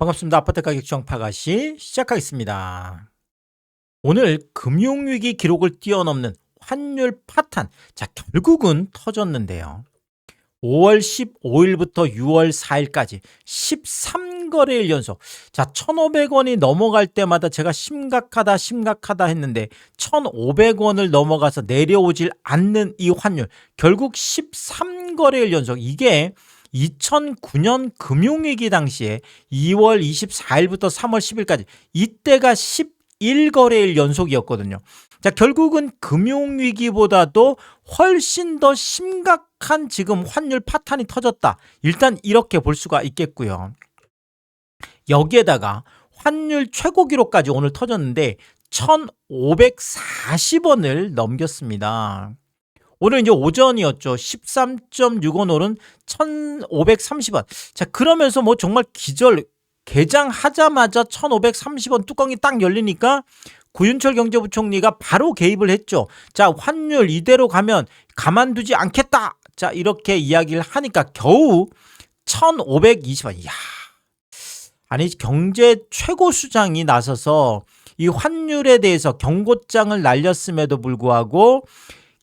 반갑습니다. 아파트 가격 정파가시 시작하겠습니다. 오늘 금융위기 기록을 뛰어넘는 환율 파탄. 자, 결국은 터졌는데요. 5월 15일부터 6월 4일까지 13거래일 연속. 자, 1,500원이 넘어갈 때마다 제가 심각하다 했는데 1,500원을 넘어가서 내려오질 않는 이 환율. 결국 13거래일 연속. 이게 2009년 금융위기 당시에 2월 24일부터 3월 10일까지 이때가 11거래일 연속이었거든요. 자, 결국은 금융위기보다도 훨씬 더 심각한 지금 환율 파탄이 터졌다. 일단 이렇게 볼 수가 있겠고요. 여기에다가 환율 최고 기록까지 오늘 터졌는데 1,540원을 넘겼습니다. 오늘 이제 오전이었죠. 13.65 오른 1,530원. 자, 그러면서 뭐 정말 개장하자마자 1,530원 뚜껑이 딱 열리니까 구윤철 경제부총리가 바로 개입을 했죠. 자, 환율 이대로 가면 가만두지 않겠다. 자, 이렇게 이야기를 하니까 겨우 1,520원. 이야. 아니, 경제 최고 수장이 나서서 이 환율에 대해서 경고장을 날렸음에도 불구하고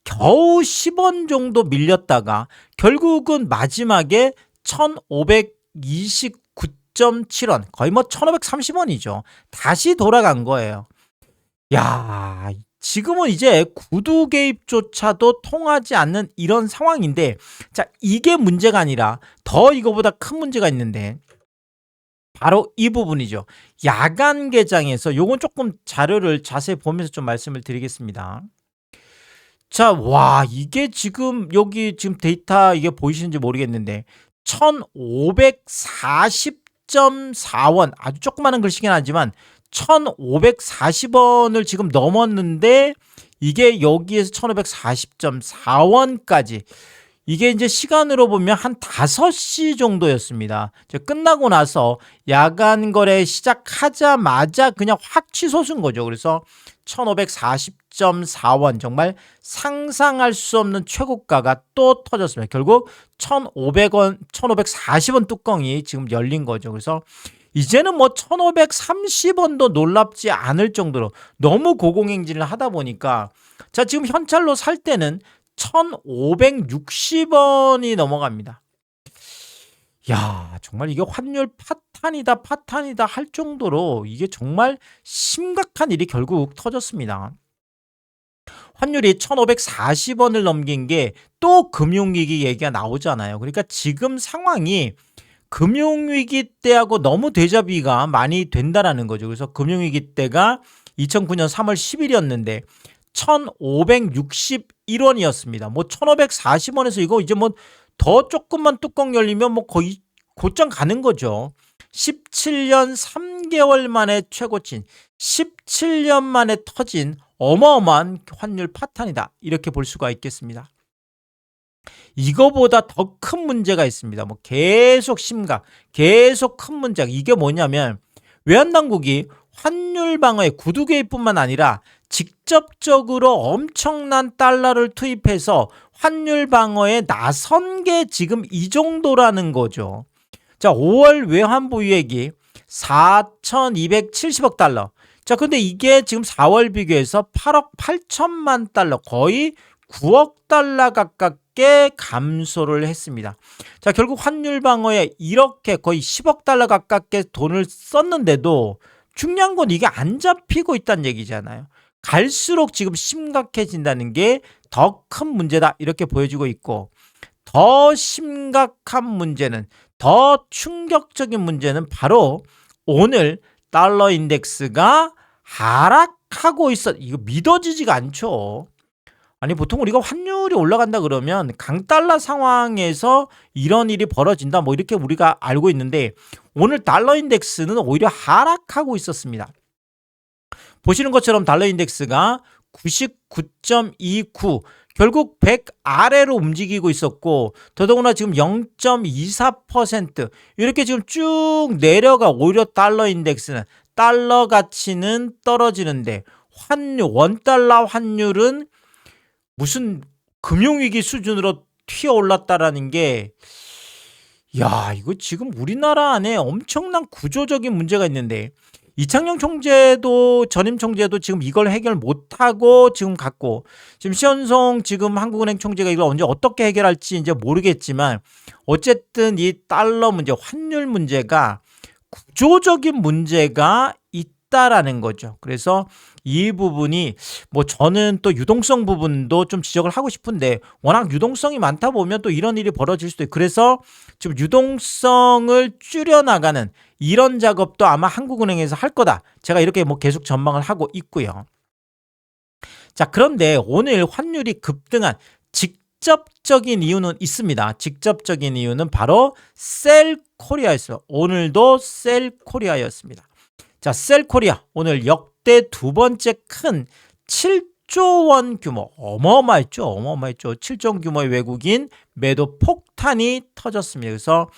겨우 10원 정도 밀렸다가 결국은 마지막에 1,529.7원, 거의 뭐 1,530원이죠. 다시 돌아간 거예요. 야, 지금은 이제 구두 개입조차도 통하지 않는 이런 상황인데, 자, 이게 문제가 아니라 더 이거보다 큰 문제가 있는데 바로 이 부분이죠. 야간 개장에서 요건 조금 자료를 자세히 보면서 좀 말씀을 드리겠습니다. 자, 와, 이게 지금 여기 지금 데이터 이게 보이시는지 모르겠는데 1,540.4원, 아주 조그마한 글씨긴 하지만 1,540원을 지금 넘었는데 이게 여기에서 1,540.4원까지 이게 이제 시간으로 보면 한 5시 정도였습니다. 끝나고 나서 야간 거래 시작하자마자 그냥 확 치솟은 거죠. 그래서 1,540.4원, 정말 상상할 수 없는 최고가가 또 터졌습니다. 결국 1,500원, 1,540원 뚜껑이 지금 열린 거죠. 그래서 이제는 뭐 1,530원도 놀랍지 않을 정도로 너무 고공행진을 하다 보니까, 자, 지금 현찰로 살 때는 1,560원이 넘어갑니다. 야, 정말 이게 환율 파탄이다 할 정도로 이게 정말 심각한 일이 결국 터졌습니다. 환율이 1,540원을 넘긴 게 또 금융위기 얘기가 나오잖아요. 그러니까 지금 상황이 금융위기 때하고 너무 데자비가 많이 된다라는 거죠. 그래서 금융위기 때가 2009년 3월 10일이었는데 1,561원이었습니다. 뭐 1,540원에서 이거 이제 뭐 더 조금만 뚜껑 열리면 뭐 거의 곧장 가는 거죠. 17년 3개월 만에 최고치, 17년 만에 터진 어마어마한 환율 파탄이다. 이렇게 볼 수가 있겠습니다. 이거보다 더 큰 문제가 있습니다. 뭐 계속 큰 문제가, 이게 뭐냐면 외환당국이 환율 방어에 구두 개입뿐만 아니라 직접적으로 엄청난 달러를 투입해서 환율 방어에 나선 게 지금 이 정도라는 거죠. 자, 5월 외환 보유액이 4,270억 달러. 자, 근데 이게 지금 4월 비교해서 8억 8천만 달러, 거의 9억 달러 가깝게 감소를 했습니다. 자, 결국 환율 방어에 이렇게 거의 10억 달러 가깝게 돈을 썼는데도 중요한 건 이게 안 잡히고 있다는 얘기잖아요. 갈수록 지금 심각해진다는 게 더 큰 문제다, 이렇게 보여지고 있고, 더 심각한 문제는, 더 충격적인 문제는 바로 오늘 달러 인덱스가 하락하고 있어. 이거 믿어지지가 않죠. 아니, 보통 우리가 환율이 올라간다 그러면 강달러 상황에서 이런 일이 벌어진다, 뭐 이렇게 우리가 알고 있는데 오늘 달러 인덱스는 오히려 하락하고 있었습니다. 보시는 것처럼 달러 인덱스가 99.29, 결국 100 아래로 움직이고 있었고, 더더구나 지금 0.24% 이렇게 지금 쭉 내려가. 오히려 달러 인덱스는, 달러 가치는 떨어지는데 원달러 환율은 무슨 금융위기 수준으로 튀어 올랐다라는 게, 야, 이거 지금 우리나라 안에 엄청난 구조적인 문제가 있는데 이창용 총재도 전임 총재도 지금 이걸 해결 못하고 지금 갔고, 지금 시현송 지금 한국은행 총재가 이걸 언제 어떻게 해결할지 이제 모르겠지만, 어쨌든 이 달러 문제, 환율 문제가 구조적인 문제가 있다라는 거죠. 그래서 이 부분이 뭐 저는 또 유동성 부분도 좀 지적을 하고 싶은데, 워낙 유동성이 많다 보면 또 이런 일이 벌어질 수도 있고, 그래서 지금 유동성을 줄여나가는 이런 작업도 아마 한국은행에서 할 거다, 제가 이렇게 뭐 계속 전망을 하고 있고요. 자, 그런데 오늘 환율이 급등한 직접적인 이유는 있습니다. 직접적인 이유는 바로 셀코리아였어요. 오늘도 셀코리아였습니다. 자, 셀코리아 오늘 역대 두 번째 큰 7조 원 규모, 어마어마했죠. 어마어마했죠. 7조 원 규모의 외국인 매도 폭탄이 터졌습니다. 그래서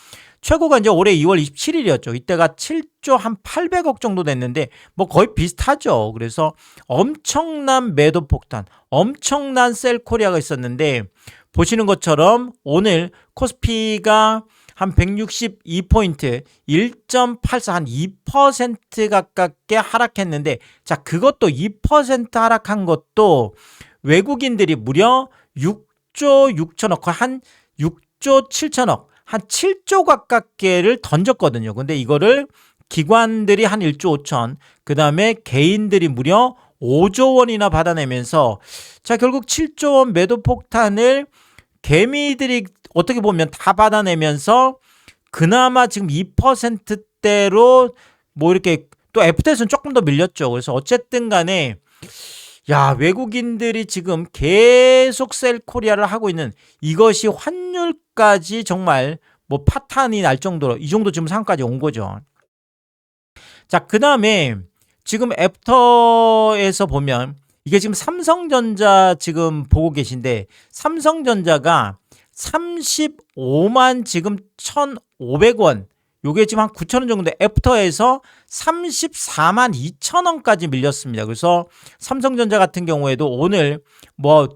최고가 이제 올해 2월 27일이었죠. 이때가 7조 한 800억 정도 됐는데 뭐 거의 비슷하죠. 그래서 엄청난 매도 폭탄, 엄청난 셀코리아가 있었는데, 보시는 것처럼 오늘 코스피가 한 162포인트, 1.84, 한 2% 가깝게 하락했는데, 자, 그것도 2% 하락한 것도 외국인들이 무려 6조 6천억, 한 6조 7천억, 한 7조 가깝게를 던졌거든요. 근데 이거를 기관들이 한 1조 5천, 그 다음에 개인들이 무려 5조 원이나 받아내면서, 자, 결국 7조 원 매도 폭탄을 개미들이 어떻게 보면 다 받아내면서 그나마 지금 2%대로 뭐 이렇게, 또 애프터에서는 조금 더 밀렸죠. 그래서 어쨌든 간에 야, 외국인들이 지금 계속 셀코리아를 하고 있는 이것이 환율까지 정말 뭐 파탄이 날 정도로, 이 정도 지금 상황까지 온 거죠. 자, 그 다음에 지금 애프터에서 보면 이게 지금 삼성전자 지금 보고 계신데, 삼성전자가 35만 지금 1,500원, 요게 지금 한 9,000원 정도, 애프터에서 34만 2천원까지 밀렸습니다. 그래서 삼성전자 같은 경우에도 오늘 뭐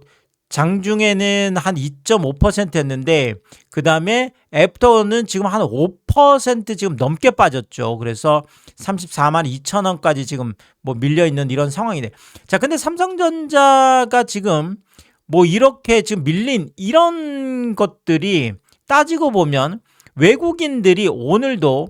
장중에는 한 2.5%였는데 그 다음에 애프터는 지금 한 5% 지금 넘게 빠졌죠. 그래서 34만 2천원까지 지금 뭐 밀려있는 이런 상황이네. 자, 근데 삼성전자가 지금 뭐 이렇게 지금 밀린 이런 것들이 따지고 보면 외국인들이 오늘도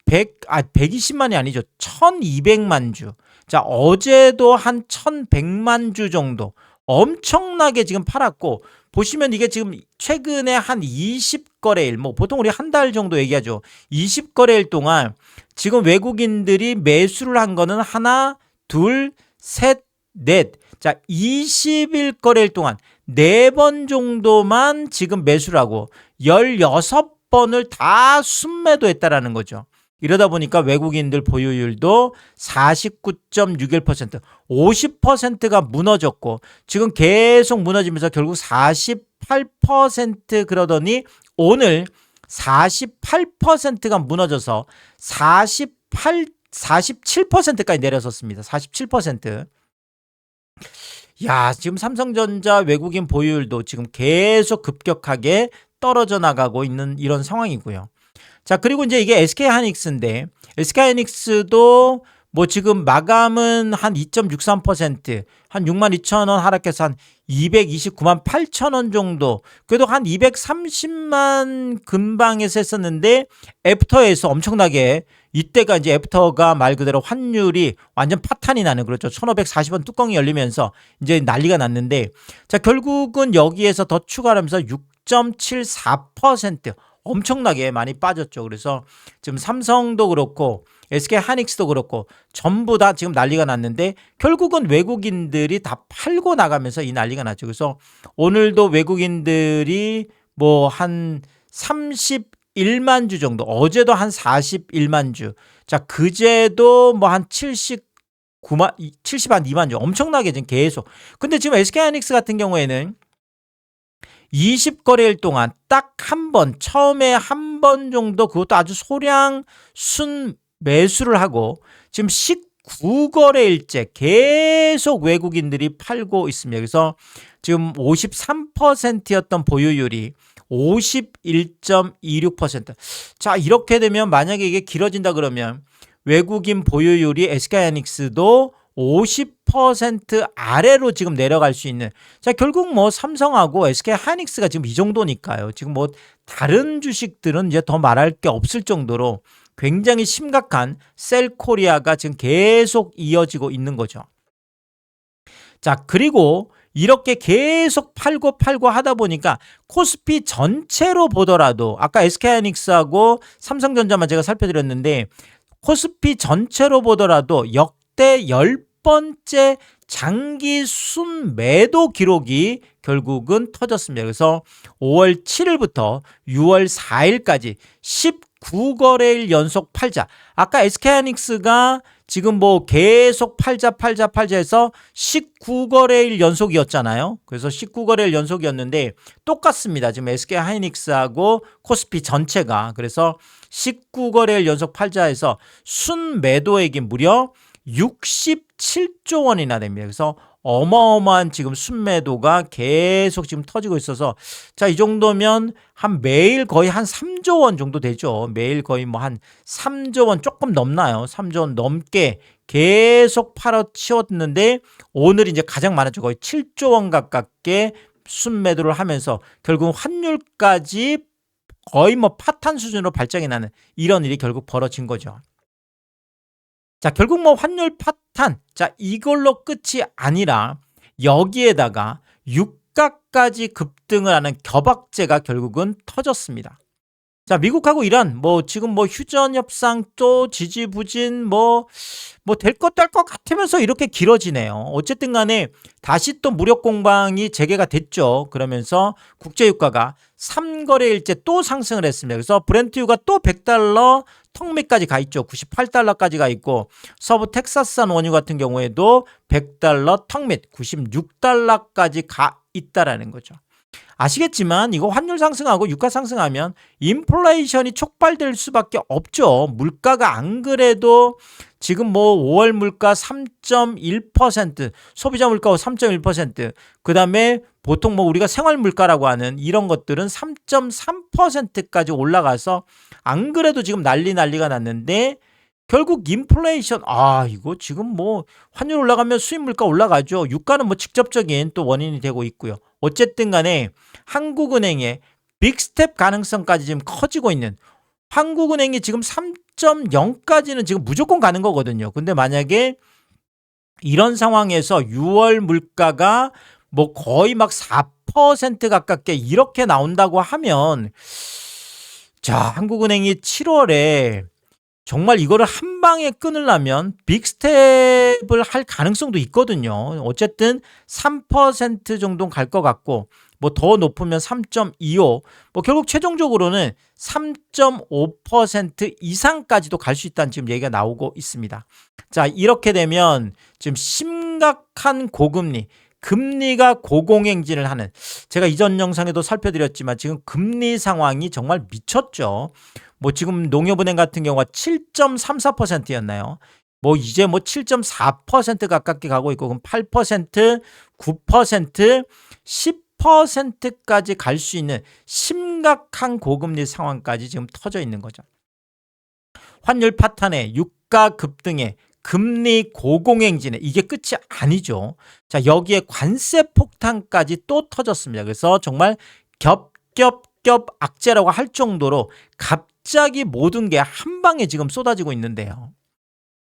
120만이 아니죠. 1200만 주. 자, 어제도 한 1100만 주 정도 엄청나게 지금 팔았고, 보시면 이게 지금 최근에 한 20거래일, 뭐 보통 우리 한 달 정도 얘기하죠. 20거래일 동안 지금 외국인들이 매수를 한 거는 하나, 둘, 셋, 넷. 자, 20일 거래일 동안 4번 정도만 지금 매수를 하고 16번을 다 순매도했다라는 거죠. 이러다 보니까 외국인들 보유율도 49.61%, 50%가 무너졌고, 지금 계속 무너지면서 결국 48% 그러더니 오늘 48%가 무너져서 47%까지 내려섰습니다. 47%. 야, 지금 삼성전자 외국인 보유율도 지금 계속 급격하게 떨어져 나가고 있는 이런 상황이고요. 자, 그리고 이제 이게 SK하이닉스인데, SK하이닉스도 뭐 지금 마감은 한 2.63%, 한 62,000원 하락해서 한 229만 8천원 정도, 그래도 한 230만 근방에서 했었는데 애프터에서 엄청나게, 이때가 이제 애프터가 말 그대로 환율이 완전 파탄이 나는, 그렇죠. 1540원 뚜껑이 열리면서 이제 난리가 났는데, 자, 결국은 여기에서 더 추가하면서 6.74% 엄청나게 많이 빠졌죠. 그래서 지금 삼성도 그렇고 SK하이닉스도 그렇고 전부 다 지금 난리가 났는데, 결국은 외국인들이 다 팔고 나가면서 이 난리가 났죠. 그래서 오늘도 외국인들이 뭐 한 31만 주 정도, 어제도 한 41만 주, 자, 그제도 뭐 한 70한 2만 주, 엄청나게 지금 계속. 근데 지금 SK하이닉스 같은 경우에는 20거래일 동안 딱 한 번, 처음에 한 번 정도, 그것도 아주 소량 순 매수를 하고 지금 19거래일째 계속 외국인들이 팔고 있습니다. 그래서 지금 53%였던 보유율이 51.26%. 자, 이렇게 되면 만약에 이게 길어진다 그러면 외국인 보유율이 SK하이닉스도 50% 아래로 지금 내려갈 수 있는. 자, 결국 뭐 삼성하고 SK하이닉스가 지금 이 정도니까요. 지금 뭐 다른 주식들은 이제 더 말할 게 없을 정도로 굉장히 심각한 셀코리아가 지금 계속 이어지고 있는 거죠. 자, 그리고 이렇게 계속 팔고 하다 보니까 코스피 전체로 보더라도 아까 SK하이닉스하고 삼성전자만 제가 살펴드렸는데 코스피 전체로 보더라도 역대 10번째 장기 순매도 기록이 결국은 터졌습니다. 그래서 5월 7일부터 6월 4일까지 19거래일 연속 팔자. 아까 SK하이닉스가 지금 뭐 계속 팔자 해서 19거래일 연속이었잖아요. 그래서 19거래일 연속이었는데 똑같습니다. 지금 SK하이닉스하고 코스피 전체가. 그래서 19거래일 연속 팔자에서 순매도액이 무려 67조 원이나 됩니다. 그래서 어마어마한 지금 순매도가 계속 지금 터지고 있어서 자, 이 정도면 한 매일 거의 한 3조 원 정도 되죠. 매일 거의 뭐 한 3조 원 조금 넘나요. 3조 원 넘게 계속 팔아치웠는데 오늘 이제 가장 많았죠. 거의 7조 원 가깝게 순매도를 하면서 결국 환율까지 거의 뭐 파탄 수준으로 발작이 나는 이런 일이 결국 벌어진 거죠. 자, 결국 뭐 환율 파탄, 자, 이걸로 끝이 아니라 여기에다가 유가까지 급등을 하는 겨박제가 결국은 터졌습니다. 자, 미국하고 이란 뭐 지금 뭐 휴전 협상 또 지지부진 뭐 될 것 같으면서 이렇게 길어지네요. 어쨌든 간에 다시 또 무력 공방이 재개가 됐죠. 그러면서 국제 유가가 3거래일째 또 상승을 했습니다. 그래서 브렌트유가 또 $100 턱밑까지 가 있죠. $98까지 가 있고 서부 텍사스산 원유 같은 경우에도 $100 턱밑 96달러까지 가 있다라는 거죠. 아시겠지만 이거 환율 상승하고 유가 상승하면 인플레이션이 촉발될 수밖에 없죠. 물가가 안 그래도 지금 뭐 5월 물가 3.1%, 소비자 물가 3.1%, 그다음에 보통 뭐 우리가 생활 물가라고 하는 이런 것들은 3.3%까지 올라가서 안 그래도 지금 난리가 났는데 결국 인플레이션 이거 지금 뭐 환율 올라가면 수입 물가 올라가죠. 유가는 뭐 직접적인 또 원인이 되고 있고요. 어쨌든 간에 한국은행의 빅스텝 가능성까지 지금 커지고 있는 한국은행이 지금 3.0까지는 지금 무조건 가는 거거든요. 근데 만약에 이런 상황에서 6월 물가가 뭐 거의 막 4% 가깝게 이렇게 나온다고 하면 자, 한국은행이 7월에 정말 이거를 한 방에 끊으려면 빅스텝을 할 가능성도 있거든요. 어쨌든 3% 정도 갈 것 같고 뭐 더 높으면 3.25, 뭐 결국 최종적으로는 3.5% 이상까지도 갈 수 있다는 지금 얘기가 나오고 있습니다. 자, 이렇게 되면 지금 심각한 고금리, 금리가 고공행진을 하는, 제가 이전 영상에도 살펴드렸지만 지금 금리 상황이 정말 미쳤죠. 뭐 지금 농협은행 같은 경우가 7.34%였나요? 뭐 이제 뭐 7.4% 가깝게 가고 있고 그럼 8%, 9%, 10%까지 갈 수 있는 심각한 고금리 상황까지 지금 터져 있는 거죠. 환율 파탄에 유가 급등에 금리 고공행진에 이게 끝이 아니죠. 자, 여기에 관세 폭탄까지 또 터졌습니다. 그래서 정말 겹겹겹 악재라고 할 정도로 갑자기 모든 게 한 방에 지금 쏟아지고 있는데요.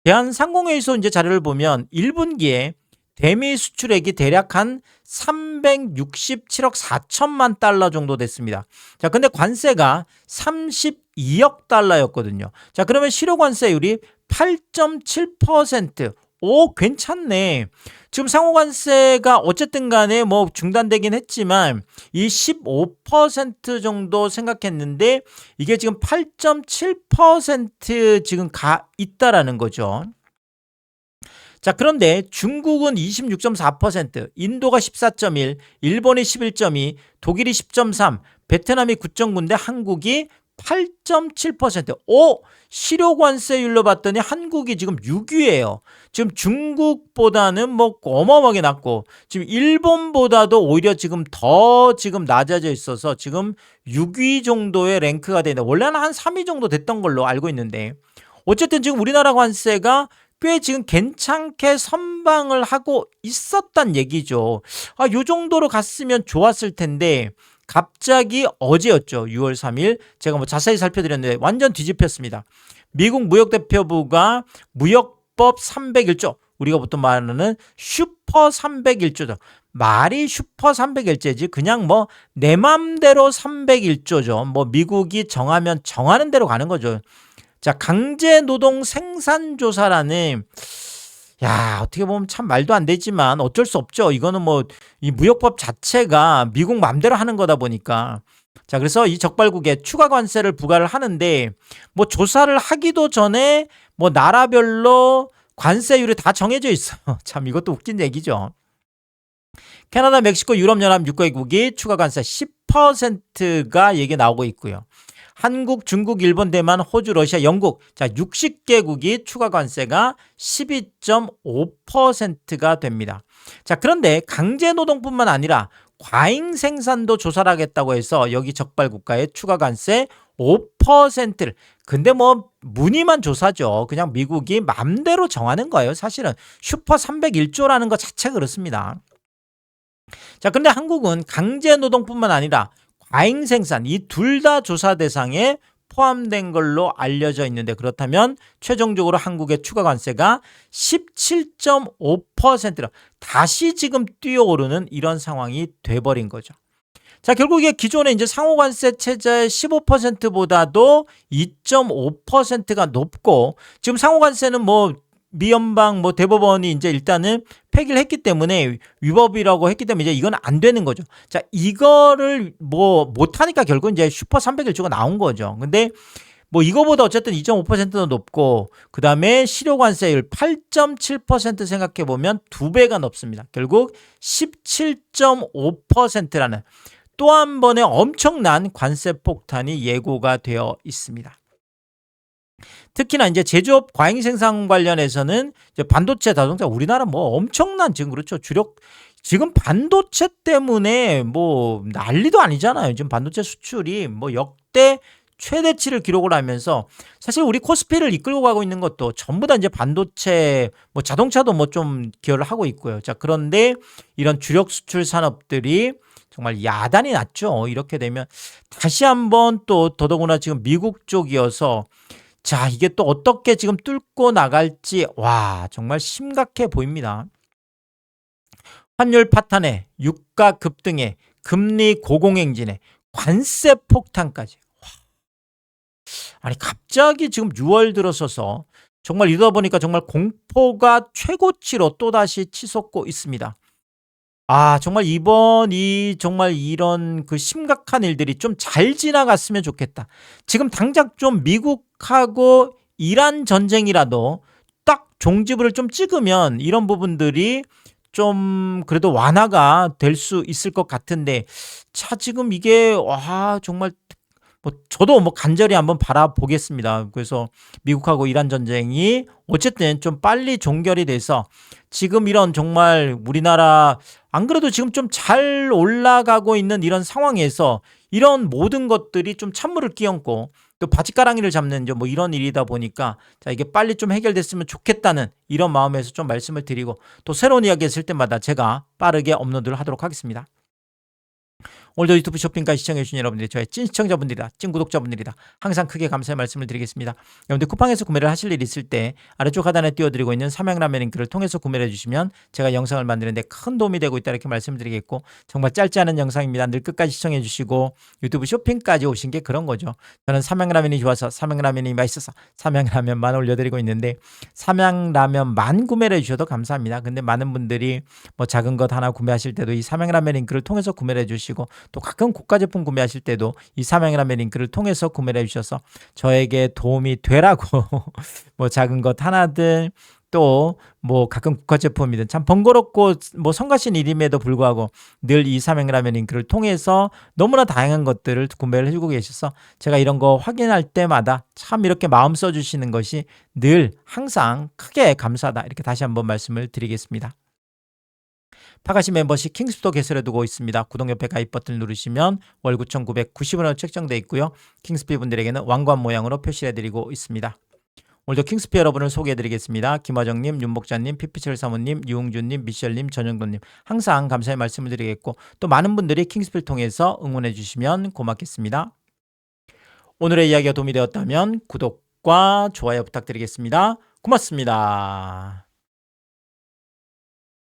대한상공회의소 이제 자료를 보면 1분기에 대미 수출액이 대략 한 367억 4천만 달러 정도 됐습니다. 자, 근데 관세가 32억 달러였거든요. 자, 그러면 실효 관세율이 8.7%. 오, 괜찮네. 지금 상호관세가 어쨌든 간에 뭐 중단되긴 했지만 이 15% 정도 생각했는데 이게 지금 8.7% 지금 가 있다라는 거죠. 자, 그런데 중국은 26.4%, 인도가 14.1, 일본이 11.2, 독일이 10.3, 베트남이 9.9인데 한국이 8.7%. 실효관세율로 봤더니 한국이 지금 6위예요. 지금 중국보다는 뭐 어마어마하게 낮고 지금 일본보다도 오히려 지금 더 지금 낮아져 있어서 지금 6위 정도의 랭크가 되는데 원래는 한 3위 정도 됐던 걸로 알고 있는데 어쨌든 지금 우리나라 관세가 꽤 지금 괜찮게 선방을 하고 있었단 얘기죠. 요 정도로 갔으면 좋았을 텐데 갑자기 어제였죠. 6월 3일 제가 뭐 자세히 살펴드렸는데 완전 뒤집혔습니다. 미국 무역대표부가 무역법 301조 우리가 보통 말하는 슈퍼 301조죠. 말이 슈퍼 301조지 그냥 뭐 내 맘대로 301조죠. 뭐 미국이 정하면 정하는 대로 가는 거죠. 자, 강제노동 생산조사라는 어떻게 보면 참 말도 안 되지만 어쩔 수 없죠. 이거는 뭐 이 무역법 자체가 미국 맘대로 하는 거다 보니까 자, 그래서 이 적발국에 추가 관세를 부과를 하는데 뭐 조사를 하기도 전에 뭐 나라별로 관세율이 다 정해져 있어요. 참 이것도 웃긴 얘기죠. 캐나다, 멕시코, 유럽연합 6개국이 추가 관세 10%가 얘기 나오고 있고요. 한국, 중국, 일본, 대만, 호주, 러시아, 영국 자 60개국이 추가 관세가 12.5%가 됩니다. 자, 그런데 강제노동뿐만 아니라 과잉 생산도 조사를 하겠다고 해서 여기 적발 국가의 추가 관세 5%를 근데 뭐 무늬만 조사죠. 그냥 미국이 맘대로 정하는 거예요. 사실은 슈퍼 301조라는 것 자체가 그렇습니다. 자, 근데 한국은 강제노동뿐만 아니라 과잉 생산 이 둘 다 조사 대상에 포함된 걸로 알려져 있는데 그렇다면 최종적으로 한국의 추가 관세가 17.5%로 다시 지금 뛰어오르는 이런 상황이 돼버린 거죠. 자, 결국 이게 기존의 이제 상호관세 체제의 15%보다도 2.5%가 높고 지금 상호관세는 뭐 미연방 뭐 대법원이 이제 일단은 폐기를 했기 때문에 위법이라고 했기 때문에 이제 이건 안 되는 거죠. 자, 이거를 뭐 못하니까 결국 이제 슈퍼 301조가 나온 거죠. 근데 뭐 이거보다 어쨌든 2.5%도 높고 그 다음에 실효관세율 8.7% 생각해 보면 2배가 높습니다. 결국 17.5%라는 또 한 번의 엄청난 관세 폭탄이 예고가 되어 있습니다. 특히나 이제 제조업 과잉 생산 관련해서는 이제 반도체 자동차 우리나라 뭐 엄청난 지금 그렇죠. 지금 반도체 때문에 뭐 난리도 아니잖아요. 지금 반도체 수출이 뭐 역대 최대치를 기록을 하면서 사실 우리 코스피를 이끌고 가고 있는 것도 전부 다 이제 반도체 뭐 자동차도 뭐 좀 기여를 하고 있고요. 자, 그런데 이런 주력 수출 산업들이 정말 야단이 났죠. 이렇게 되면 다시 한번 또 더더구나 지금 미국 쪽이어서 자, 이게 또 어떻게 지금 뚫고 나갈지 정말 심각해 보입니다. 환율 파탄에 유가 급등에 금리 고공행진에 관세 폭탄까지. 아니 갑자기 지금 6월 들어서서 정말 이러다 보니까 정말 공포가 최고치로 또다시 치솟고 있습니다. 정말 정말 이런 그 심각한 일들이 좀 잘 지나갔으면 좋겠다. 지금 당장 좀 미국하고 이란 전쟁이라도 딱 종지부를 좀 찍으면 이런 부분들이 좀 그래도 완화가 될 수 있을 것 같은데 자, 지금 이게 정말 뭐 저도 뭐 간절히 한번 바라보겠습니다. 그래서 미국하고 이란 전쟁이 어쨌든 좀 빨리 종결이 돼서 지금 이런 정말 우리나라 안 그래도 지금 좀 잘 올라가고 있는 이런 상황에서 이런 모든 것들이 좀 찬물을 끼얹고 또 바짓가랑이를 잡는 뭐 이런 일이다 보니까 자, 이게 빨리 좀 해결됐으면 좋겠다는 이런 마음에서 좀 말씀을 드리고 또 새로운 이야기 있을 때마다 제가 빠르게 업로드를 하도록 하겠습니다. 오늘도 유튜브 쇼핑까지 시청해주신 여러분들이 저의 찐 시청자분들이다, 찐 구독자분들이다. 항상 크게 감사의 말씀을 드리겠습니다. 여러분들 쿠팡에서 구매를 하실 일 있을 때 아래쪽 하단에 띄워드리고 있는 삼양라면 링크를 통해서 구매를 해주시면 제가 영상을 만드는데 큰 도움이 되고 있다 이렇게 말씀드리겠고 정말 짧지 않은 영상입니다. 늘 끝까지 시청해주시고 유튜브 쇼핑까지 오신 게 그런 거죠. 저는 삼양라면이 좋아서 삼양라면이 맛있어서 삼양라면만 올려드리고 있는데 삼양라면만 구매를 해주셔도 감사합니다. 근데 많은 분들이 뭐 작은 것 하나 구매하실 때도 이 삼양라면 링크를 통해서 구매를 해주시고 또 가끔 고가 제품 구매하실 때도 이 삼양라면 링크를 통해서 구매를 해주셔서 저에게 도움이 되라고 뭐 작은 것 하나든 또 뭐 가끔 국화 제품이든 참 번거롭고 뭐 성가신 일임에도 불구하고 늘 이 삼행라면 링크를 통해서 너무나 다양한 것들을 구매를 해주고 계셔서 제가 이런 거 확인할 때마다 참 이렇게 마음 써주시는 것이 늘 항상 크게 감사하다, 이렇게 다시 한번 말씀을 드리겠습니다. 파가시 멤버십 킹스토어 개설해두고 있습니다. 구독 옆에 가입 버튼을 누르시면 월 9,990원으로 책정되어 있고요. 킹스피 분들에게는 왕관 모양으로 표시해드리고 있습니다. 오늘도 킹스피 여러분을 소개해드리겠습니다. 김화정님, 윤복자님, 피피철 사모님, 유웅준님, 미셸님, 전영돈님, 항상 감사의 말씀을 드리겠고 또 많은 분들이 킹스피를 통해서 응원해 주시면 고맙겠습니다. 오늘의 이야기가 도움이 되었다면 구독과 좋아요 부탁드리겠습니다. 고맙습니다.